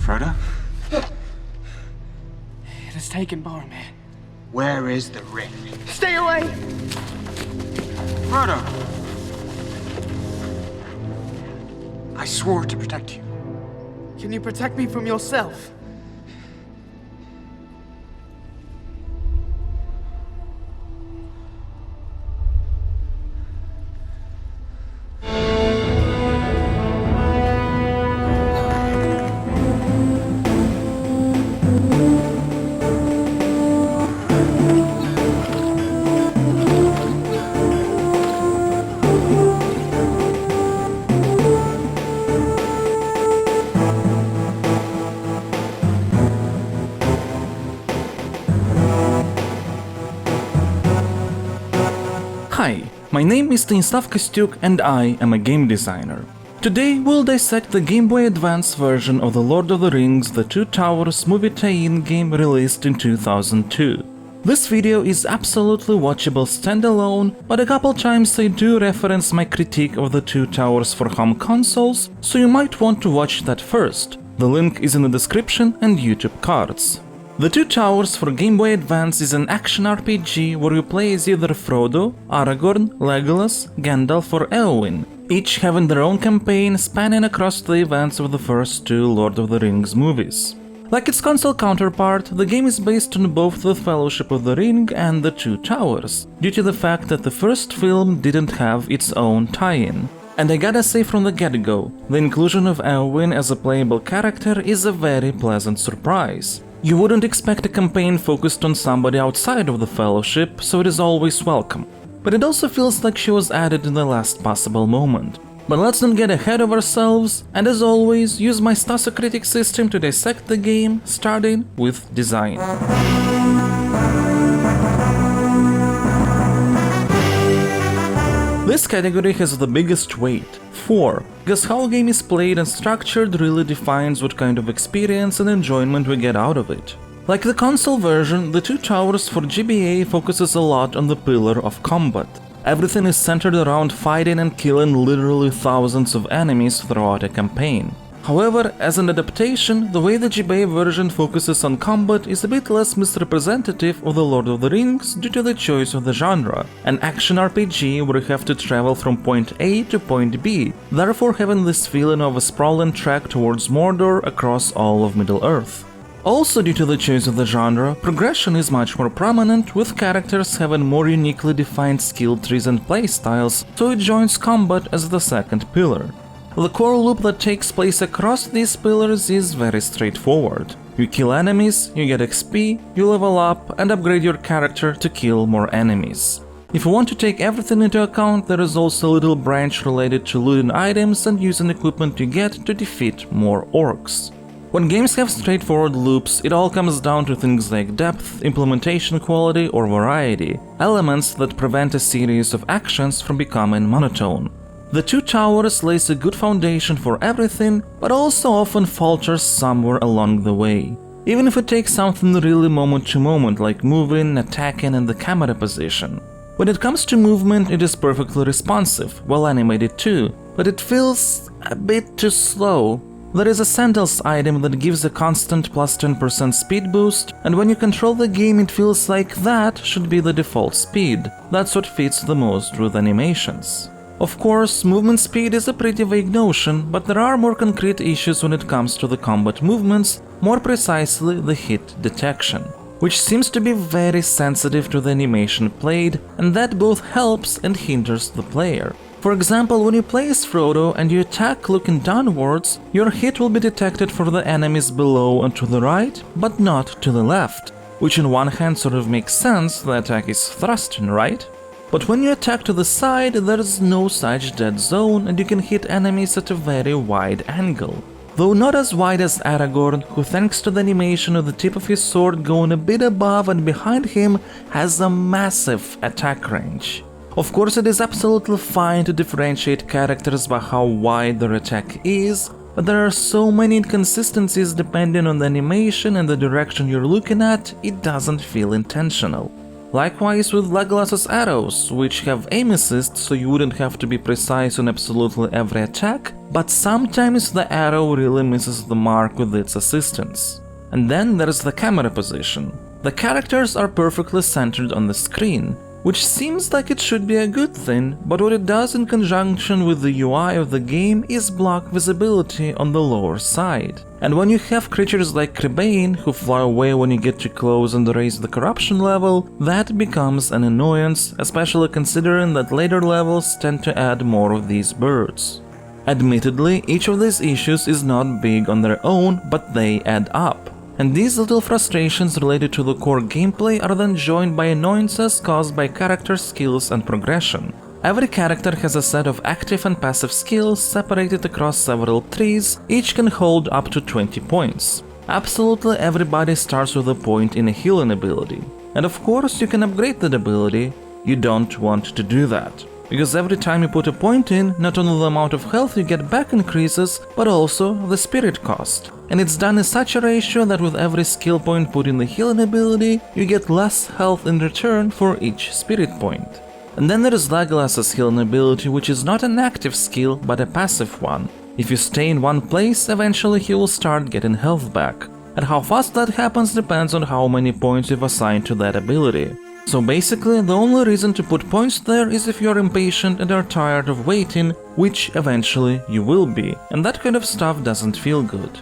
Frodo? It has taken Boromir. Where is the ring? Stay away! Frodo! I swore to protect you. Can you protect me from yourself? Hi, my name is Stanislav Costiuc and I am a game designer. Today we'll dissect the Game Boy Advance version of The Lord of the Rings The Two Towers movie tie-in game released in 2002. This video is absolutely watchable standalone, but a couple times I do reference my critique of The Two Towers for home consoles, so you might want to watch that first. The link is in the description and YouTube cards. The Two Towers for Game Boy Advance is an action RPG where you play as either Frodo, Aragorn, Legolas, Gandalf or Eowyn, each having their own campaign spanning across the events of the first two Lord of the Rings movies. Like its console counterpart, the game is based on both the Fellowship of the Ring and the Two Towers, due to the fact that the first film didn't have its own tie-in. And I gotta say from the get-go, the inclusion of Eowyn as a playable character is a very pleasant surprise. You wouldn't expect a campaign focused on somebody outside of the Fellowship, so it is always welcome. But it also feels like she was added in the last possible moment. But let's not get ahead of ourselves, and as always, use my Stasocritic system to dissect the game, starting with design. This category has the biggest weight, 4, because how a game is played and structured really defines what kind of experience and enjoyment we get out of it. Like the console version, The Two Towers for GBA focuses a lot on the pillar of combat. Everything is centered around fighting and killing literally thousands of enemies throughout a campaign. However, as an adaptation, the way the GBA version focuses on combat is a bit less misrepresentative of The Lord of the Rings due to the choice of the genre, an action RPG where you have to travel from point A to point B, therefore having this feeling of a sprawling trek towards Mordor across all of Middle-earth. Also due to the choice of the genre, progression is much more prominent, with characters having more uniquely defined skill trees and playstyles, so it joins combat as the second pillar. The core loop that takes place across these pillars is very straightforward. You kill enemies, you get XP, you level up and upgrade your character to kill more enemies. If you want to take everything into account, there is also a little branch related to looting items and using equipment you get to defeat more orcs. When games have straightforward loops, it all comes down to things like depth, implementation quality or variety, elements that prevent a series of actions from becoming monotone. The Two Towers lays a good foundation for everything, but also often falters somewhere along the way. Even if it takes something really moment to moment like moving, attacking and the camera position. When it comes to movement, it is perfectly responsive, well animated too, but it feels a bit too slow. There is a sandals item that gives a constant plus 10% speed boost, and when you control the game it feels like that should be the default speed. That's what fits the most with animations. Of course, movement speed is a pretty vague notion, but there are more concrete issues when it comes to the combat movements, more precisely the hit detection, which seems to be very sensitive to the animation played, and that both helps and hinders the player. For example, when you play as Frodo and you attack looking downwards, your hit will be detected for the enemies below and to the right, but not to the left, which in one hand sort of makes sense, the attack is thrusting, right? But when you attack to the side, there is no such dead zone and you can hit enemies at a very wide angle. Though not as wide as Aragorn, who thanks to the animation of the tip of his sword going a bit above and behind him, has a massive attack range. Of course, it is absolutely fine to differentiate characters by how wide their attack is, but there are so many inconsistencies depending on the animation and the direction you're looking at, it doesn't feel intentional. Likewise with Legolas's arrows, which have aim assist so you wouldn't have to be precise on absolutely every attack, but sometimes the arrow really misses the mark with its assistance. And then there's the camera position. The characters are perfectly centered on the screen, which seems like it should be a good thing, but what it does in conjunction with the UI of the game is block visibility on the lower side. And when you have creatures like Crebain who fly away when you get too close and raise the corruption level, that becomes an annoyance, especially considering that later levels tend to add more of these birds. Admittedly, each of these issues is not big on their own, but they add up. And these little frustrations related to the core gameplay are then joined by annoyances caused by character skills and progression. Every character has a set of active and passive skills separated across several trees, each can hold up to 20 points. Absolutely everybody starts with a point in a healing ability. And of course you can upgrade that ability, you don't want to do that. Because every time you put a point in, not only the amount of health you get back increases, but also the spirit cost. And it's done in such a ratio that with every skill point put in the healing ability, you get less health in return for each spirit point. And then there is Legolas's healing ability, which is not an active skill, but a passive one. If you stay in one place, eventually he will start getting health back. And how fast that happens depends on how many points you've assigned to that ability. So basically, the only reason to put points there is if you're impatient and are tired of waiting, which eventually you will be, and that kind of stuff doesn't feel good.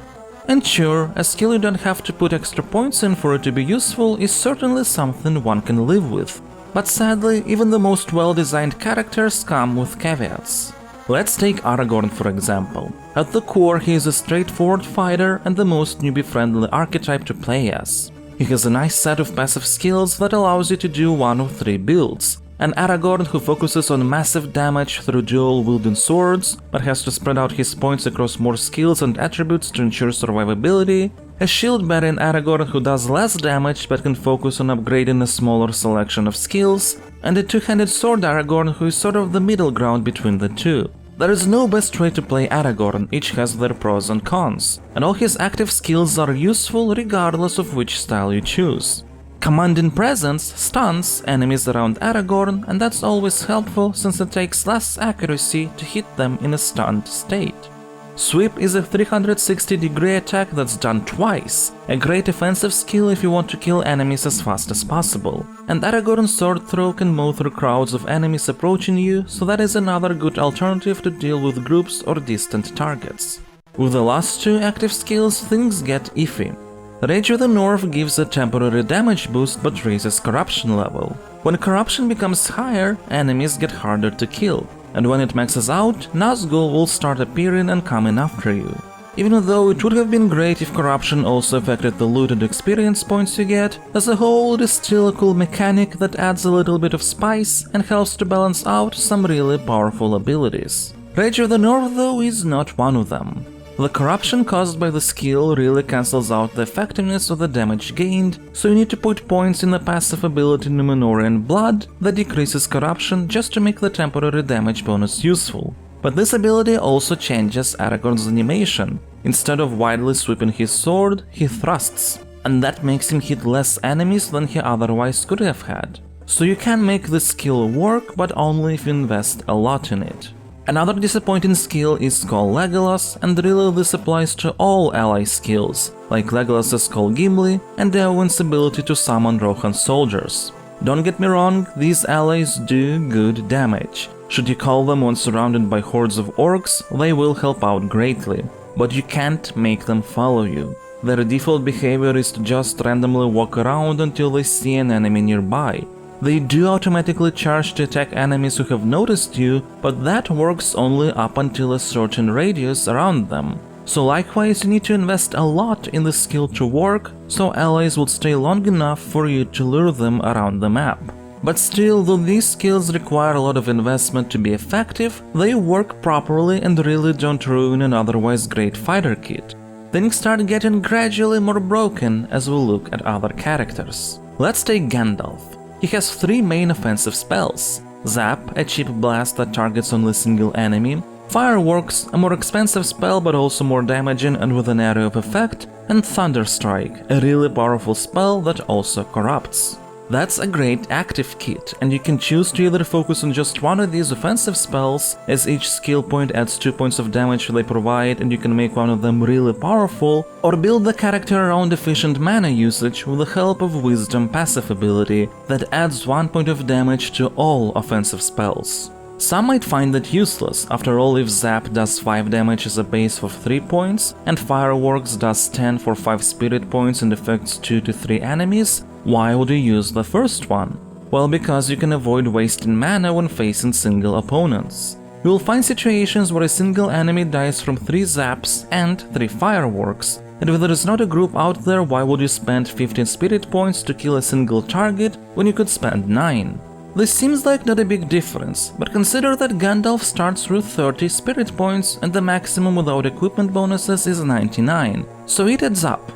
And sure, a skill you don't have to put extra points in for it to be useful is certainly something one can live with. But sadly, even the most well-designed characters come with caveats. Let's take Aragorn for example. At the core, he is a straightforward fighter and the most newbie-friendly archetype to play as. He has a nice set of passive skills that allows you to do one of 3 builds. An Aragorn who focuses on massive damage through dual-wielding swords, but has to spread out his points across more skills and attributes to ensure survivability. A shield-bearing Aragorn who does less damage but can focus on upgrading a smaller selection of skills. And a two-handed sword Aragorn who is sort of the middle ground between the two. There is no best way to play Aragorn, each has their pros and cons, and all his active skills are useful regardless of which style you choose. Commanding Presence stuns enemies around Aragorn, and that's always helpful since it takes less accuracy to hit them in a stunned state. Sweep is a 360-degree attack that's done twice, a great offensive skill if you want to kill enemies as fast as possible. And Aragorn's sword throw can mow through crowds of enemies approaching you, so that is another good alternative to deal with groups or distant targets. With the last 2 active skills, things get iffy. Rage of the North gives a temporary damage boost but raises corruption level. When corruption becomes higher, enemies get harder to kill. And when it maxes out, Nazgul will start appearing and coming after you. Even though it would have been great if corruption also affected the loot and experience points you get, as a whole it is still a cool mechanic that adds a little bit of spice and helps to balance out some really powerful abilities. Rage of the North though is not one of them. The corruption caused by the skill really cancels out the effectiveness of the damage gained, so you need to put points in the passive ability Numenorian Blood that decreases corruption just to make the temporary damage bonus useful. But this ability also changes Aragorn's animation. Instead of widely sweeping his sword, he thrusts, and that makes him hit less enemies than he otherwise could have had. So you can make this skill work, but only if you invest a lot in it. Another disappointing skill is Call Legolas, and really this applies to all ally skills, like Legolas's Call Gimli and Eowyn's ability to summon Rohan soldiers. Don't get me wrong, these allies do good damage. Should you call them when surrounded by hordes of orcs, they will help out greatly, but you can't make them follow you. Their default behavior is to just randomly walk around until they see an enemy nearby. They do automatically charge to attack enemies who have noticed you, but that works only up until a certain radius around them. So likewise you need to invest a lot in the skill to work, so allies will stay long enough for you to lure them around the map. But still, though these skills require a lot of investment to be effective, they work properly and really don't ruin an otherwise great fighter kit. Things start getting gradually more broken as we look at other characters. Let's take Gandalf. He has 3 main offensive spells: Zap, a cheap blast that targets only a single enemy, Fireworks, a more expensive spell but also more damaging and with an area of effect, and Thunderstrike, a really powerful spell that also corrupts. That's a great active kit, and you can choose to either focus on just one of these offensive spells, as each skill point adds 2 points of damage they provide and you can make one of them really powerful, or build the character around efficient mana usage with the help of Wisdom passive ability that adds 1 point of damage to all offensive spells. Some might find that useless, after all if Zap does 5 damage as a base for 3 points, and Fireworks does 10 for 5 spirit points and affects 2 to 3 enemies, why would you use the first one? Well, because you can avoid wasting mana when facing single opponents. You will find situations where a single enemy dies from 3 Zaps and 3 Fireworks, and if there is not a group out there, why would you spend 15 spirit points to kill a single target when you could spend 9? This seems like not a big difference, but consider that Gandalf starts with 30 spirit points and the maximum without equipment bonuses is 99, so it adds up.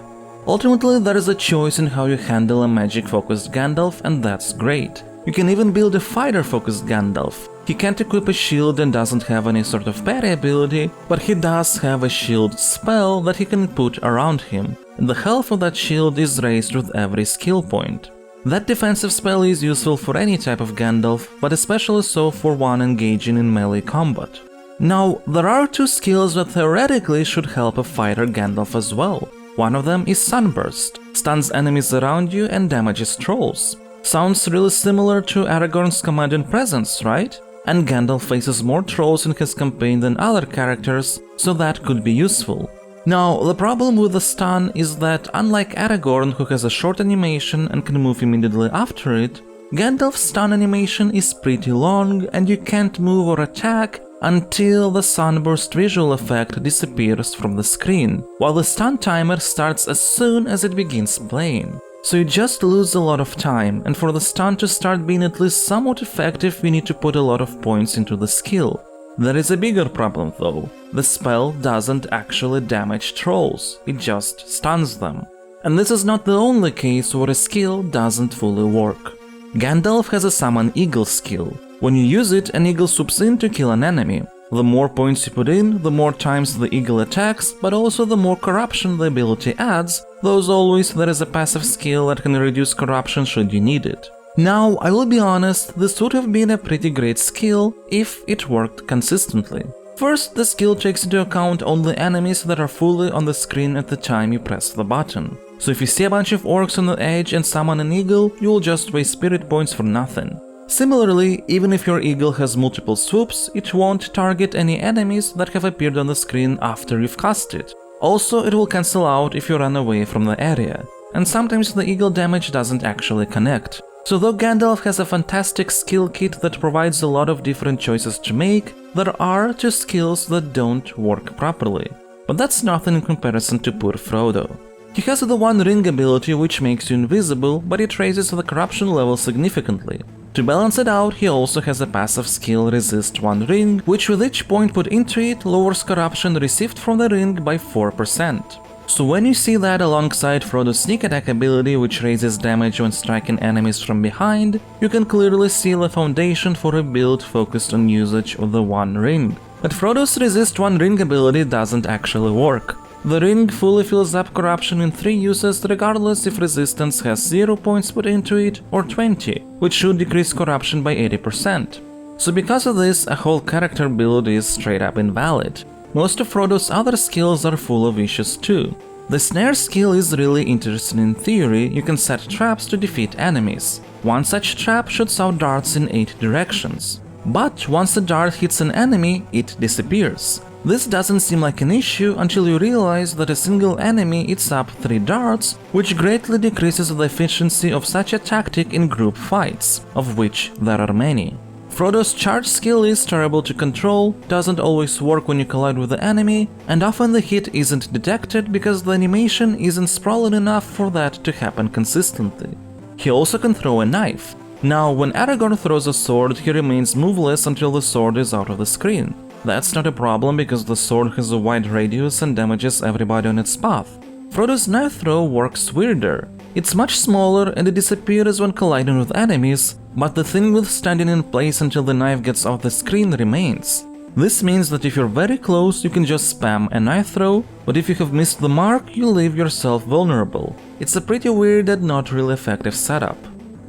Ultimately, there is a choice in how you handle a magic-focused Gandalf, and that's great. You can even build a fighter-focused Gandalf. He can't equip a shield and doesn't have any sort of parry ability, but he does have a shield spell that he can put around him, and the health of that shield is raised with every skill point. That defensive spell is useful for any type of Gandalf, but especially so for one engaging in melee combat. Now, there are 2 skills that theoretically should help a fighter Gandalf as well. One of them is Sunburst, stuns enemies around you and damages trolls. Sounds really similar to Aragorn's Command and Presence, right? And Gandalf faces more trolls in his campaign than other characters, so that could be useful. Now, the problem with the stun is that, unlike Aragorn, who has a short animation and can move immediately after it, Gandalf's stun animation is pretty long and you can't move or attack until the sunburst visual effect disappears from the screen, while the stun timer starts as soon as it begins playing. So you just lose a lot of time, and for the stun to start being at least somewhat effective, we need to put a lot of points into the skill. There is a bigger problem though. The spell doesn't actually damage trolls, it just stuns them. And this is not the only case where a skill doesn't fully work. Gandalf has a Summon Eagle skill. When you use it, an eagle swoops in to kill an enemy. The more points you put in, the more times the eagle attacks, but also the more corruption the ability adds, though as always there is a passive skill that can reduce corruption should you need it. Now, I will be honest, this would have been a pretty great skill if it worked consistently. First, the skill takes into account only enemies that are fully on the screen at the time you press the button. So if you see a bunch of orcs on the edge and summon an eagle, you will just waste spirit points for nothing. Similarly, even if your eagle has multiple swoops, it won't target any enemies that have appeared on the screen after you've cast it. Also, it will cancel out if you run away from the area. And sometimes the eagle damage doesn't actually connect. So though Gandalf has a fantastic skill kit that provides a lot of different choices to make, there are 2 skills that don't work properly. But that's nothing in comparison to poor Frodo. He has the One Ring ability which makes you invisible, but it raises the corruption level significantly. To balance it out, he also has a passive skill Resist One Ring, which with each point put into it lowers corruption received from the ring by 4%. So when you see that alongside Frodo's sneak attack ability, which raises damage when striking enemies from behind, you can clearly see the foundation for a build focused on usage of the One Ring. But Frodo's Resist One Ring ability doesn't actually work. The ring fully fills up corruption in 3 uses regardless if resistance has 0 points put into it or 20, which should decrease corruption by 80%. So because of this, a whole character build is straight up invalid. Most of Frodo's other skills are full of issues too. The snare skill is really interesting in theory. You can set traps to defeat enemies. One such trap shoots out darts in 8 directions. But once the dart hits an enemy, it disappears. This doesn't seem like an issue until you realize that a single enemy eats up 3 darts, which greatly decreases the efficiency of such a tactic in group fights, of which there are many. Frodo's charge skill is terrible to control, doesn't always work when you collide with the enemy, and often the hit isn't detected because the animation isn't sprawling enough for that to happen consistently. He also can throw a knife. Now, when Aragorn throws a sword, he remains moveless until the sword is out of the screen. That's not a problem because the sword has a wide radius and damages everybody on its path. Frodo's knife throw works weirder. It's much smaller and it disappears when colliding with enemies, but the thing with standing in place until the knife gets off the screen remains. This means that if you're very close, you can just spam a knife throw, but if you have missed the mark, you leave yourself vulnerable. It's a pretty weird and not really effective setup.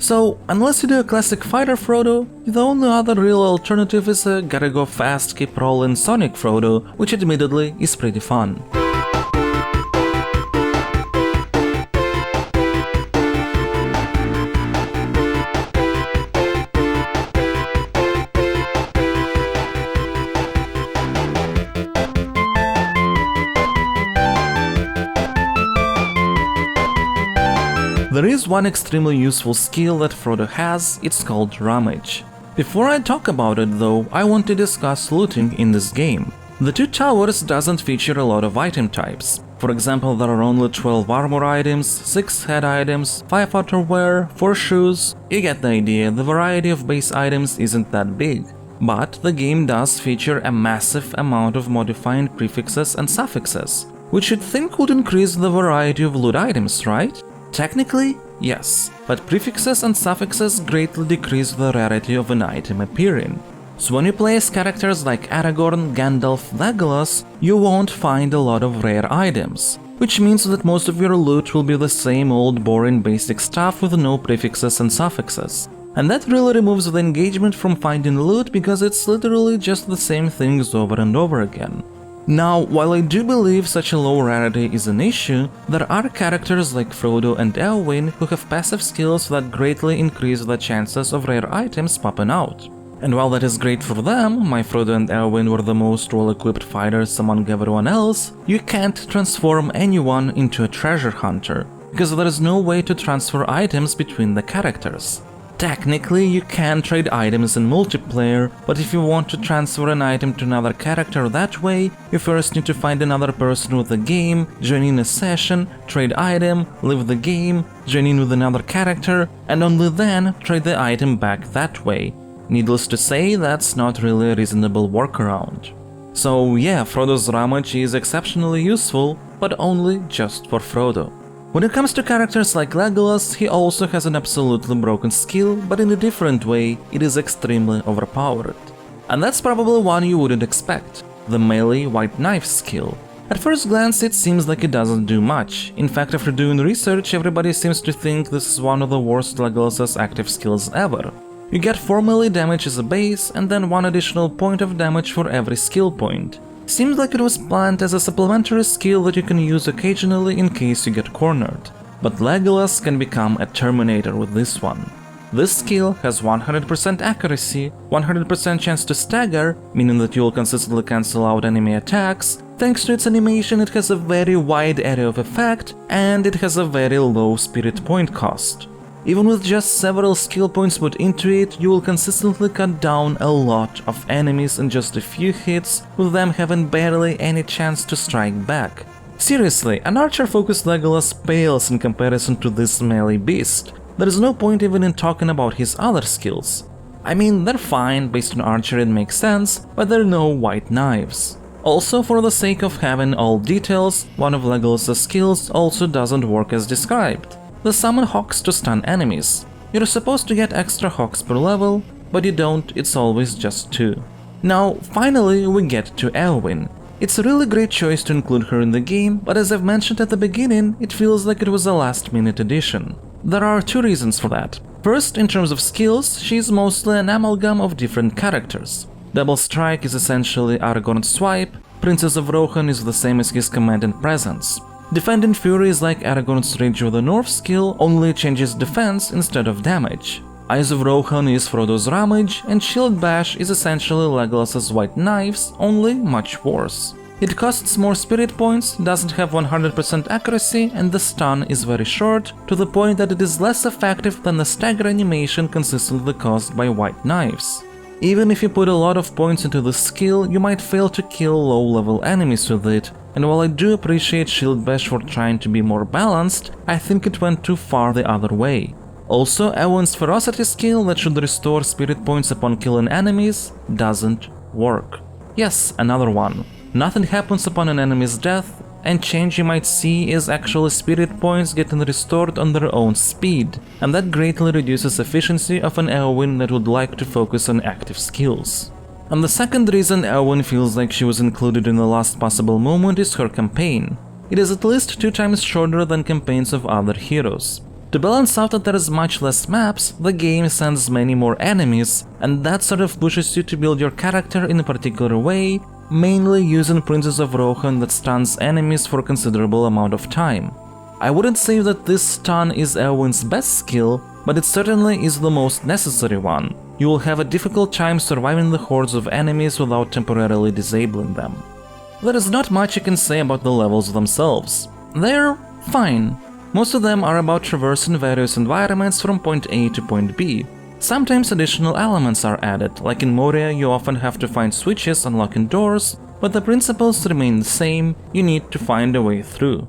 So, unless you do a classic fighter Frodo, the only other real alternative is a gotta go fast, keep rolling Sonic Frodo, which admittedly is pretty fun. There is one extremely useful skill that Frodo has, it's called Rummage. Before I talk about it though, I want to discuss looting in this game. The Two Towers doesn't feature a lot of item types. For example, there are only 12 armor items, 6 head items, 5 outerwear, 4 shoes. You get the idea, the variety of base items isn't that big. But the game does feature a massive amount of modifying prefixes and suffixes, which you'd think would increase the variety of loot items, right? Technically, yes, but prefixes and suffixes greatly decrease the rarity of an item appearing. So when you play as characters like Aragorn, Gandalf, Legolas, you won't find a lot of rare items, which means that most of your loot will be the same old boring basic stuff with no prefixes and suffixes. And that really removes the engagement from finding loot because it's literally just the same things over and over again. Now, while I do believe such a low rarity is an issue, there are characters like Frodo and Eowyn who have passive skills that greatly increase the chances of rare items popping out. And while that is great for them, my Frodo and Eowyn were the most well-equipped fighters among everyone else, you can't transform anyone into a treasure hunter, because there is no way to transfer items between the characters. Technically, you can trade items in multiplayer, but if you want to transfer an item to another character that way, you first need to find another person with the game, join in a session, trade item, leave the game, join in with another character, and only then trade the item back that way. Needless to say, that's not really a reasonable workaround. So yeah, Frodo's Rummage is exceptionally useful, but only just for Frodo. When it comes to characters like Legolas, he also has an absolutely broken skill, but in a different way, it is extremely overpowered. And that's probably one you wouldn't expect, the melee white knife skill. At first glance it seems like it doesn't do much. In fact, after doing research, everybody seems to think this is one of the worst Legolas's active skills ever. You get 4 melee damage as a base, and then 1 additional point of damage for every skill point. Seems like it was planned as a supplementary skill that you can use occasionally in case you get cornered. But Legolas can become a Terminator with this one. This skill has 100% accuracy, 100% chance to stagger, meaning that you will consistently cancel out enemy attacks. Thanks to its animation, it has a very wide area of effect, and it has a very low spirit point cost. Even with just several skill points put into it, you will consistently cut down a lot of enemies in just a few hits, with them having barely any chance to strike back. Seriously, an archer-focused Legolas pales in comparison to this melee beast. There is no point even in talking about his other skills. I mean, they're fine, based on archer it makes sense, but there are no white knives. Also, for the sake of having all details, one of Legolas' skills also doesn't work as described. The summon hawks to stun enemies. You're supposed to get extra hawks per level, but you don't, it's always just 2. Now, finally we get to Eowyn. It's a really great choice to include her in the game, but as I've mentioned at the beginning, it feels like it was a last-minute addition. There are 2 reasons for that. First, in terms of skills, she's mostly an amalgam of different characters. Double Strike is essentially Aragorn's swipe, Princess of Rohan is the same as his command and presence. Defending Fury is like Aragorn's Rage of the North skill, only changes defense instead of damage. Eyes of Rohan is Frodo's Rummage, and Shield Bash is essentially Legolas's White Knives, only much worse. It costs more spirit points, doesn't have 100% accuracy, and the stun is very short, to the point that it is less effective than the stagger animation consistently caused by White Knives. Even if you put a lot of points into this skill, you might fail to kill low-level enemies with it, and while I do appreciate Shield Bash for trying to be more balanced, I think it went too far the other way. Also, Eowyn's Ferocity skill that should restore spirit points upon killing enemies doesn't work. Yes, another one. Nothing happens upon an enemy's death, and change you might see is actually spirit points getting restored on their own speed, and that greatly reduces efficiency of an Eowyn that would like to focus on active skills. And the second reason Eowyn feels like she was included in the last possible moment is her campaign. It is at least 2 times shorter than campaigns of other heroes. To balance out that there is much less maps, the game sends many more enemies, and that sort of pushes you to build your character in a particular way, mainly using Princess of Rohan that stuns enemies for a considerable amount of time. I wouldn't say that this stun is Eowyn's best skill, but it certainly is the most necessary one. You will have a difficult time surviving the hordes of enemies without temporarily disabling them. There is not much you can say about the levels themselves. They're fine. Most of them are about traversing various environments from point A to point B. Sometimes additional elements are added, like in Moria you often have to find switches unlocking doors, but the principles remain the same, you need to find a way through.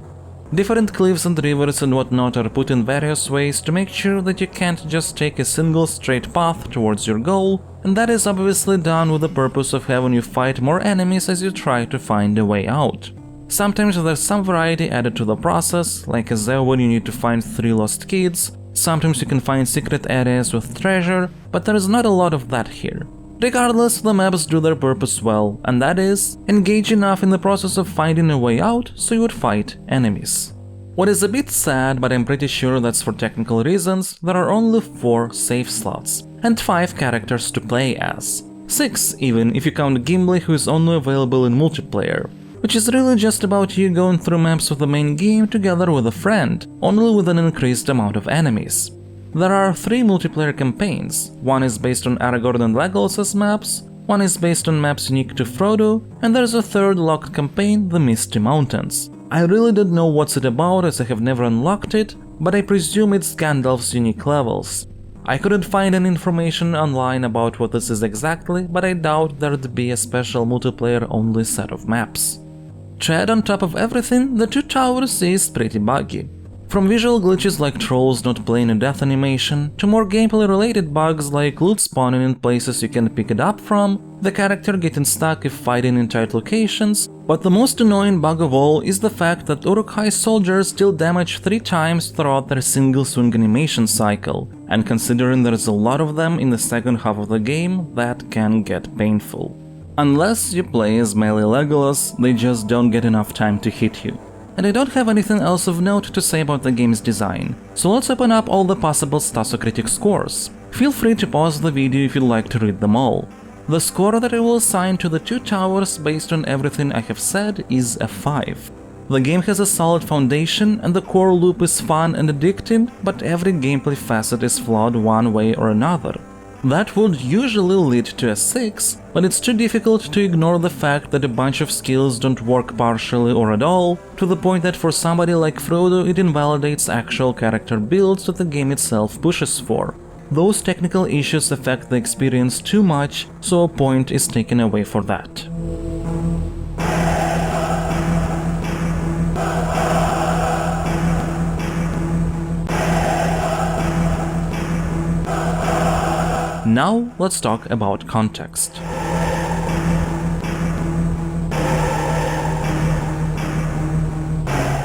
Different cliffs and rivers and whatnot are put in various ways to make sure that you can't just take a single straight path towards your goal, and that is obviously done with the purpose of having you fight more enemies as you try to find a way out. Sometimes there's some variety added to the process, like as Eowyn you need to find 3 lost kids, sometimes you can find secret areas with treasure, but there is not a lot of that here. Regardless, the maps do their purpose well, and that is, engage enough in the process of finding a way out so you would fight enemies. What is a bit sad, but I'm pretty sure that's for technical reasons, there are only 4 save slots, and 5 characters to play as. 6 even if you count Gimli, who is only available in multiplayer. Which is really just about you going through maps of the main game together with a friend, only with an increased amount of enemies. There are 3 multiplayer campaigns, one is based on Aragorn and Legolas' maps, one is based on maps unique to Frodo, and there's a 3rd locked campaign, the Misty Mountains. I really don't know what's it about as I have never unlocked it, but I presume it's Gandalf's unique levels. I couldn't find any information online about what this is exactly, but I doubt there'd be a special multiplayer only set of maps. To add on top of everything, the 2 towers is pretty buggy. From visual glitches like trolls not playing a death animation, to more gameplay related bugs like loot spawning in places you can pick it up from, the character getting stuck if fighting in tight locations, but the most annoying bug of all is the fact that Uruk-hai soldiers deal damage 3 times throughout their single swing animation cycle, and considering there's a lot of them in the second half of the game, that can get painful. Unless you play as melee Legolas, they just don't get enough time to hit you. And I don't have anything else of note to say about the game's design, so let's open up all the possible Stasocritic scores. Feel free to pause the video if you'd like to read them all. The score that I will assign to the 2 towers based on everything I have said is a 5. The game has a solid foundation and the core loop is fun and addicting, but every gameplay facet is flawed one way or another. That would usually lead to a 6, but it's too difficult to ignore the fact that a bunch of skills don't work partially or at all, to the point that for somebody like Frodo it invalidates actual character builds that the game itself pushes for. Those technical issues affect the experience too much, so a point is taken away for that. Now let's talk about context.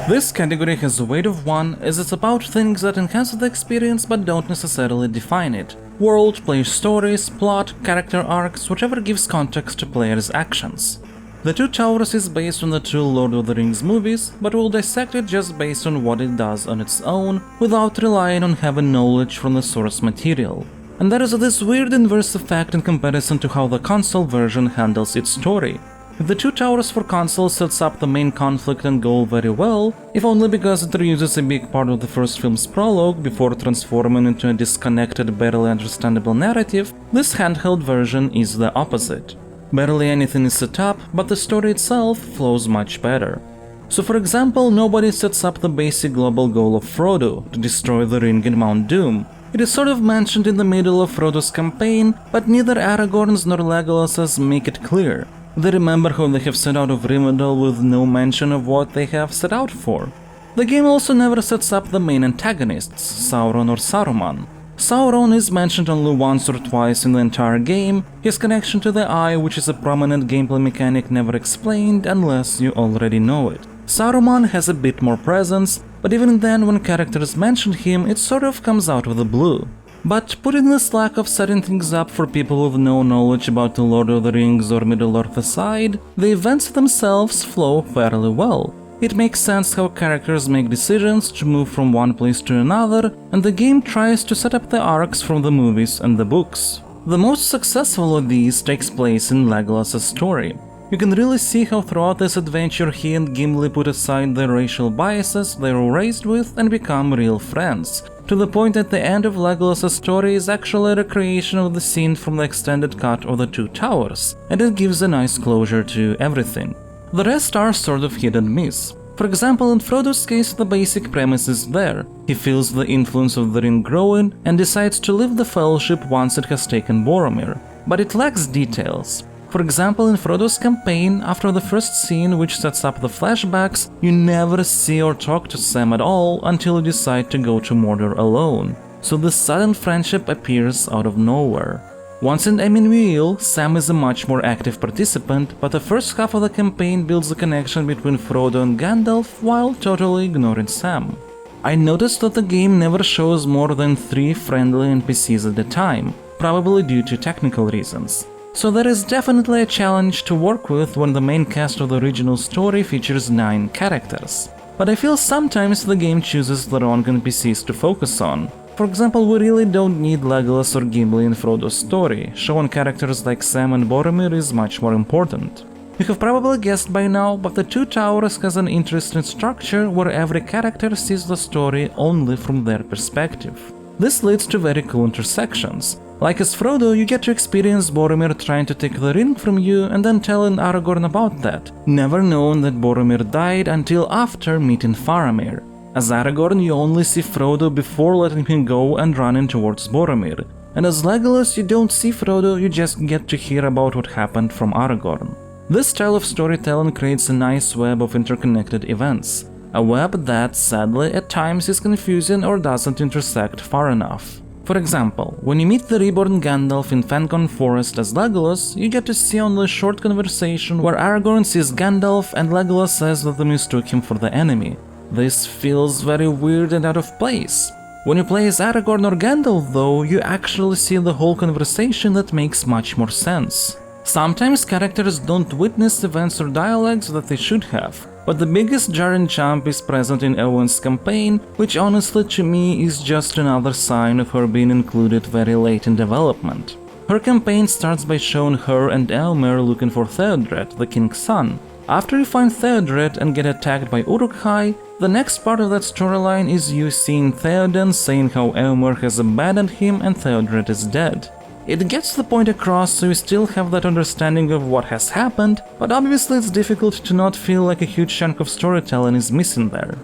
This category has a weight of 1 as it's about things that enhance the experience but don't necessarily define it. World, player stories, plot, character arcs, whatever gives context to players' actions. The 2 Towers is based on the 2 Lord of the Rings movies, but we'll dissect it just based on what it does on its own, without relying on having knowledge from the source material. And there is this weird inverse effect in comparison to how the console version handles its story. The 2 Towers for console sets up the main conflict and goal very well, if only because it reuses a big part of the first film's prologue before transforming into a disconnected, barely understandable narrative, this handheld version is the opposite. Barely anything is set up, but the story itself flows much better. So for example, nobody sets up the basic global goal of Frodo, to destroy the ring in Mount Doom. It is sort of mentioned in the middle of Frodo's campaign, but neither Aragorn's nor Legolas's make it clear. They remember how they have set out of Rivendell with no mention of what they have set out for. The game also never sets up the main antagonists, Sauron or Saruman. Sauron is mentioned only once or twice in the entire game, his connection to the Eye, which is a prominent gameplay mechanic never explained unless you already know it. Saruman has a bit more presence, but even then when characters mention him, it sort of comes out of the blue. But putting this lack of setting things up for people with no knowledge about the Lord of the Rings or Middle-earth aside, the events themselves flow fairly well. It makes sense how characters make decisions to move from one place to another, and the game tries to set up the arcs from the movies and the books. The most successful of these takes place in Legolas' story. You can really see how throughout this adventure he and Gimli put aside the racial biases they were raised with and become real friends, to the point that the end of Legolas' story is actually a recreation of the scene from the extended cut of the Two Towers, and it gives a nice closure to everything. The rest are sort of hit and miss. For example, in Frodo's case, the basic premise is there. He feels the influence of the ring growing and decides to leave the Fellowship once it has taken Boromir, but it lacks details. For example, in Frodo's campaign, after the first scene which sets up the flashbacks, you never see or talk to Sam at all until you decide to go to Mordor alone, so this sudden friendship appears out of nowhere. Once in Eminmuil, Sam is a much more active participant, but the first half of the campaign builds a connection between Frodo and Gandalf while totally ignoring Sam. I noticed that the game never shows more than 3 friendly NPCs at a time, probably due to technical reasons. So there is definitely a challenge to work with when the main cast of the original story features 9 characters. But I feel sometimes the game chooses the wrong NPCs to focus on. For example, we really don't need Legolas or Gimli in Frodo's story, showing characters like Sam and Boromir is much more important. You have probably guessed by now, but the Two Towers has an interesting structure where every character sees the story only from their perspective. This leads to very cool intersections. Like as Frodo, you get to experience Boromir trying to take the ring from you and then telling Aragorn about that, never knowing that Boromir died until after meeting Faramir. As Aragorn, you only see Frodo before letting him go and running towards Boromir, and as Legolas, you don't see Frodo, you just get to hear about what happened from Aragorn. This style of storytelling creates a nice web of interconnected events, a web that, sadly, at times is confusing or doesn't intersect far enough. For example, when you meet the reborn Gandalf in Fangorn Forest as Legolas, you get to see only a short conversation where Aragorn sees Gandalf and Legolas says that they mistook him for the enemy. This feels very weird and out of place. When you play as Aragorn or Gandalf though, you actually see the whole conversation that makes much more sense. Sometimes characters don't witness events or dialogues that they should have, but the biggest jarring jump is present in Eowyn's campaign, which honestly to me is just another sign of her being included very late in development. Her campaign starts by showing her and Eomer looking for Theodred, the king's son. After you find Theodred and get attacked by Uruk-hai, the next part of that storyline is you seeing Theoden saying how Eomer has abandoned him and Theodred is dead. It gets the point across so you still have that understanding of what has happened, but obviously it's difficult to not feel like a huge chunk of storytelling is missing there.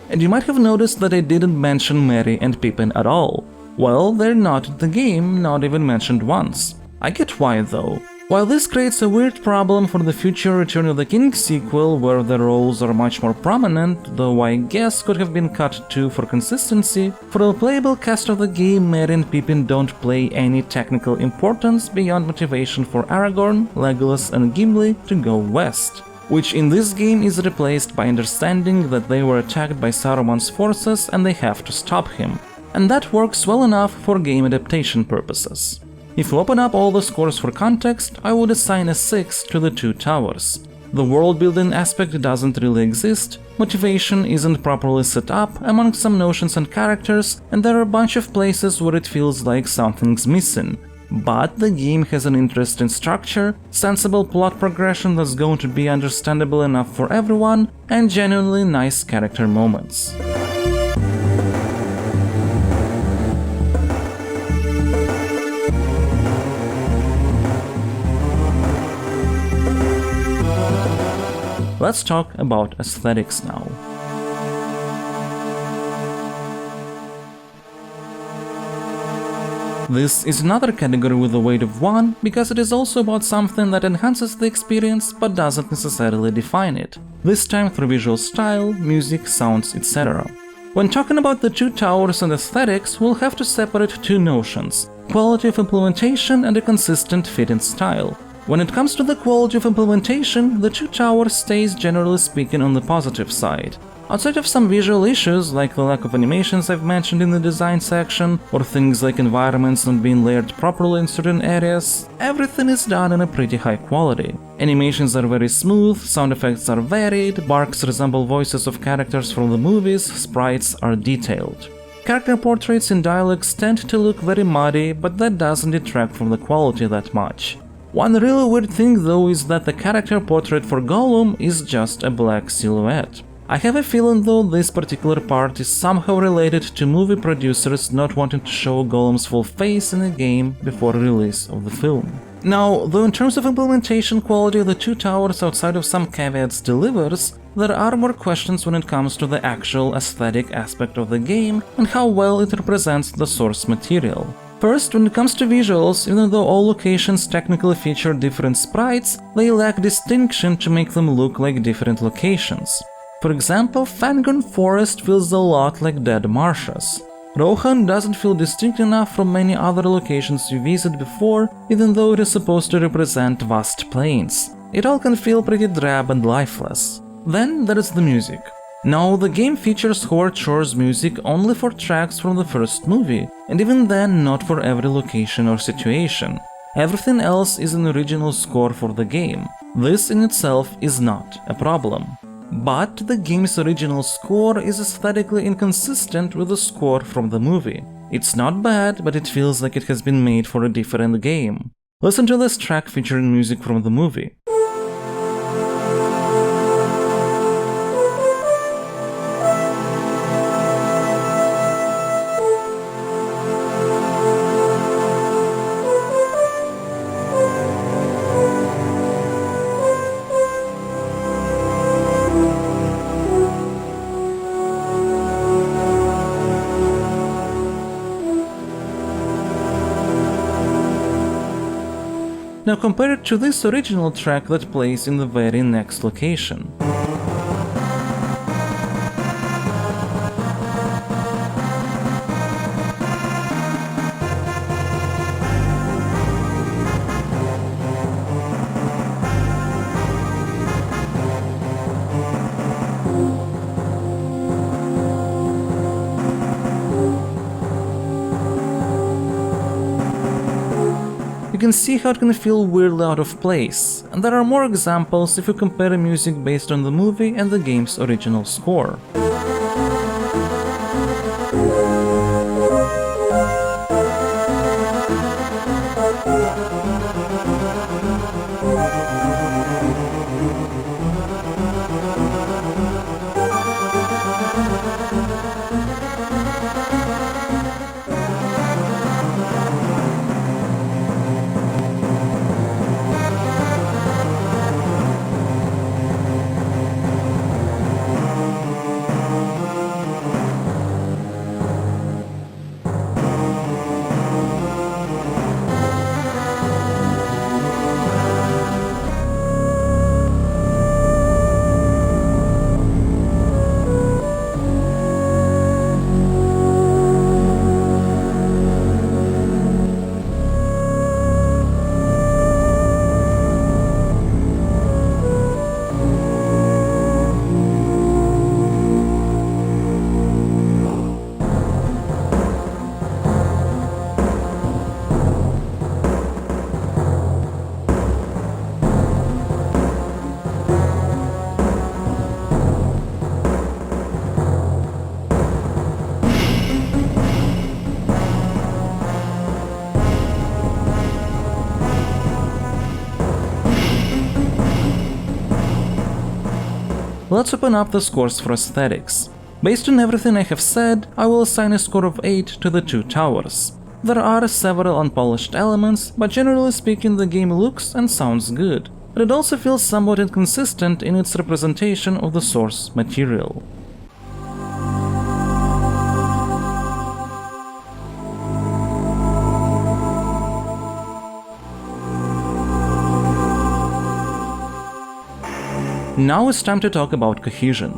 And you might have noticed that I didn't mention Merry and Pippin at all. Well, they're not in the game, not even mentioned once. I get why though. While this creates a weird problem for the future Return of the King sequel, where their roles are much more prominent, though I guess could have been cut too for consistency, for the playable cast of the game, Merry and Pippin don't play any technical importance beyond motivation for Aragorn, Legolas and Gimli to go west, which in this game is replaced by understanding that they were attacked by Saruman's forces and they have to stop him. And that works well enough for game adaptation purposes. If you open up all the scores for context, I would assign a 6 to the Two Towers. The world-building aspect doesn't really exist, motivation isn't properly set up among some notions and characters, and there are a bunch of places where it feels like something's missing. But the game has an interesting structure, sensible plot progression that's going to be understandable enough for everyone, and genuinely nice character moments. Let's talk about aesthetics now. This is another category with a weight of 1 because it is also about something that enhances the experience but doesn't necessarily define it, this time through visual style, music, sounds, etc. When talking about the Two Towers and aesthetics, we'll have to separate two notions: quality of implementation and a consistent fit in style. When it comes to the quality of implementation, the Two Towers stays generally speaking on the positive side. Outside of some visual issues, like the lack of animations I've mentioned in the design section, or things like environments not being layered properly in certain areas, everything is done in a pretty high quality. Animations are very smooth, sound effects are varied, barks resemble voices of characters from the movies, sprites are detailed. Character portraits and dialogues tend to look very muddy, but that doesn't detract from the quality that much. One really weird thing though is that the character portrait for Gollum is just a black silhouette. I have a feeling though this particular part is somehow related to movie producers not wanting to show Gollum's full face in a game before release of the film. Now, though in terms of implementation quality the Two Towers outside of some caveats delivers, there are more questions when it comes to the actual aesthetic aspect of the game and how well it represents the source material. First, when it comes to visuals, even though all locations technically feature different sprites, they lack distinction to make them look like different locations. For example, Fangorn Forest feels a lot like Dead Marshes. Rohan doesn't feel distinct enough from many other locations you visited before, even though it is supposed to represent vast plains. It all can feel pretty drab and lifeless. Then there is the music. Now, the game features Howard Shore's music only for tracks from the first movie, and even then not for every location or situation. Everything else is an original score for the game. This in itself is not a problem. But the game's original score is aesthetically inconsistent with the score from the movie. It's not bad, but it feels like it has been made for a different game. Listen to this track featuring music from the movie. Now compare it to this original track that plays in the very next location. You can see how it can feel weirdly out of place, and there are more examples if you compare the music based on the movie and the game's original score. Let's open up the scores for aesthetics. Based on everything I have said, I will assign a score of 8 to the Two Towers. There are several unpolished elements, but generally speaking the game looks and sounds good, but it also feels somewhat inconsistent in its representation of the source material. Now it's time to talk about Cohesion.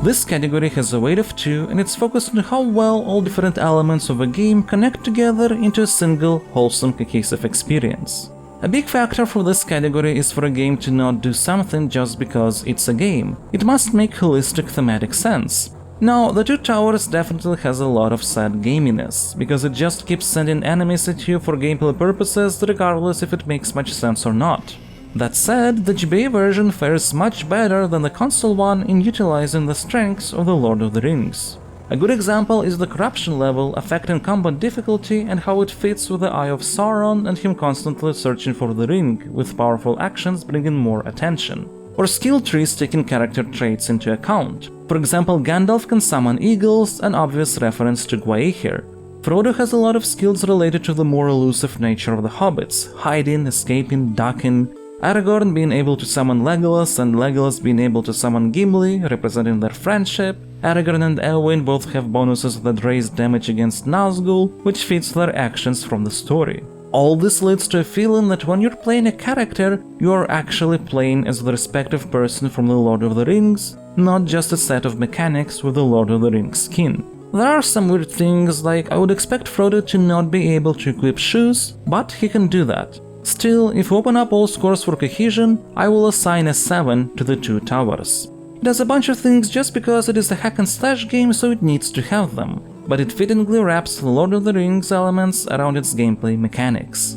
This category has a weight of 2 and it's focused on how well all different elements of a game connect together into a single, wholesome, cohesive experience. A big factor for this category is for a game to not do something just because it's a game. It must make holistic thematic sense. Now, The Two Towers definitely has a lot of sad gaminess, because it just keeps sending enemies at you for gameplay purposes regardless if it makes much sense or not. That said, the GBA version fares much better than the console one in utilizing the strengths of The Lord of the Rings. A good example is the corruption level affecting combat difficulty and how it fits with the Eye of Sauron and him constantly searching for the ring, with powerful actions bringing more attention. Or skill trees taking character traits into account. For example, Gandalf can summon eagles, an obvious reference to GBA here. Frodo has a lot of skills related to the more elusive nature of the hobbits, hiding, escaping, ducking. Aragorn being able to summon Legolas, and Legolas being able to summon Gimli, representing their friendship. Aragorn and Eowyn both have bonuses that raise damage against Nazgul, which fits their actions from the story. All this leads to a feeling that when you're playing a character, you are actually playing as the respective person from The Lord of the Rings, not just a set of mechanics with the Lord of the Rings skin. There are some weird things, like I would expect Frodo to not be able to equip shoes, but he can do that. Still, if we open up all scores for Cohesion, I will assign a 7 to The Two Towers. It does a bunch of things just because it is a hack and slash game, so it needs to have them, but it fittingly wraps the Lord of the Rings elements around its gameplay mechanics.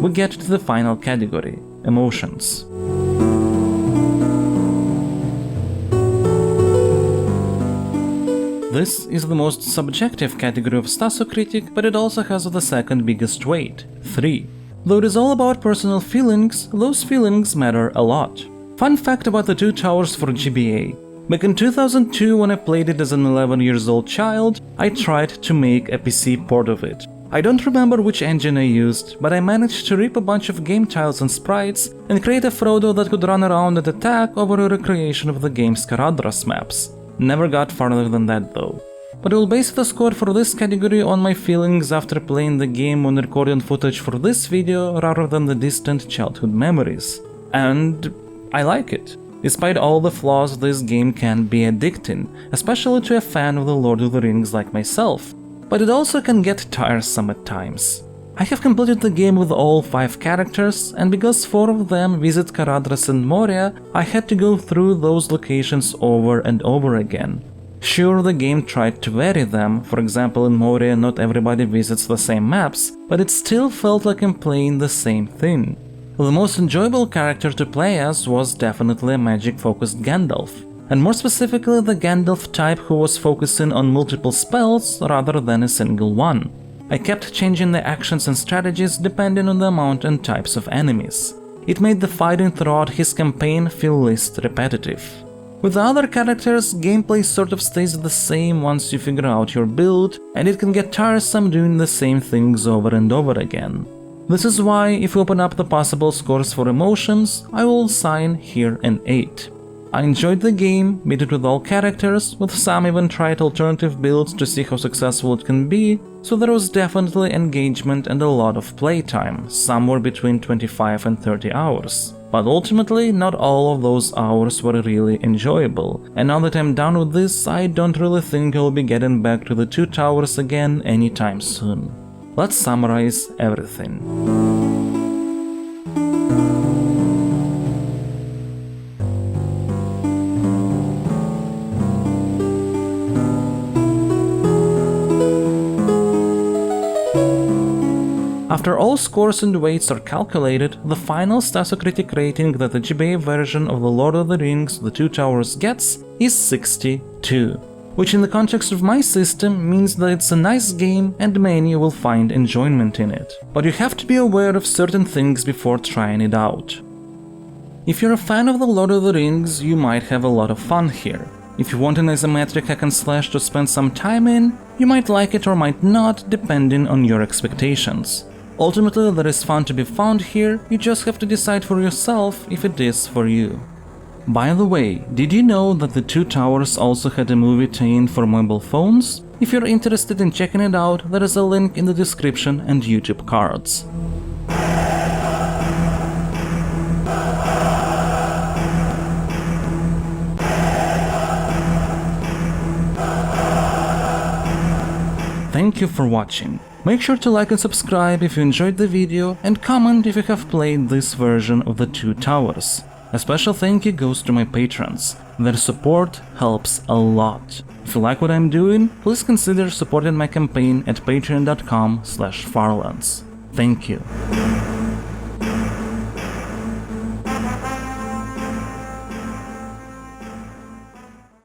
We get to the final category, emotions. This is the most subjective category of Stasocritic, but it also has the second biggest weight, 3. Though it is all about personal feelings, those feelings matter a lot. Fun fact about The Two Towers for GBA. Back in 2002, when I played it as an 11-year-old child, I tried to make a PC port of it. I don't remember which engine I used, but I managed to rip a bunch of game tiles and sprites and create a Frodo that could run around and attack over a recreation of the game's Caradhras maps. Never got farther than that though. But I will base the score for this category on my feelings after playing the game when recording footage for this video rather than the distant childhood memories. And I like it. Despite all the flaws, this game can be addicting, especially to a fan of The Lord of the Rings like myself. But it also can get tiresome at times. I have completed the game with all 5 characters, and because 4 of them visit Caradhras and Moria, I had to go through those locations over and over again. Sure, the game tried to vary them, for example in Moria not everybody visits the same maps, but it still felt like I'm playing the same thing. The most enjoyable character to play as was definitely a magic-focused Gandalf, and more specifically the Gandalf type who was focusing on multiple spells rather than a single one. I kept changing the actions and strategies depending on the amount and types of enemies. It made the fighting throughout his campaign feel less repetitive. With the other characters, gameplay sort of stays the same once you figure out your build, and it can get tiresome doing the same things over and over again. This is why, if we open up the possible scores for emotions, I will assign here an 8. I enjoyed the game, beat it with all characters, with some even tried alternative builds to see how successful it can be, so there was definitely engagement and a lot of playtime, somewhere between 25 and 30 hours. But ultimately, not all of those hours were really enjoyable, and now that I'm done with this, I don't really think I'll be getting back to The Two Towers again anytime soon. Let's summarize everything. After all scores and weights are calculated, the final Stasocritic rating that the GBA version of The Lord of the Rings The Two Towers gets is 62, which in the context of my system means that it's a nice game and many will find enjoyment in it. But you have to be aware of certain things before trying it out. If you're a fan of The Lord of the Rings, you might have a lot of fun here. If you want an isometric hack and slash to spend some time in, you might like it or might not, depending on your expectations. Ultimately, there is fun to be found here, you just have to decide for yourself if it is for you. By the way, did you know that The Two Towers also had a movie tie-in for mobile phones? If you're interested in checking it out, there is a link in the description and YouTube cards. Thank you for watching. Make sure to like and subscribe if you enjoyed the video, and comment if you have played this version of the Two Towers. A special thank you goes to my patrons. Their support helps a lot. If you like what I'm doing, please consider supporting my campaign at patreon.com/farlands. Thank you.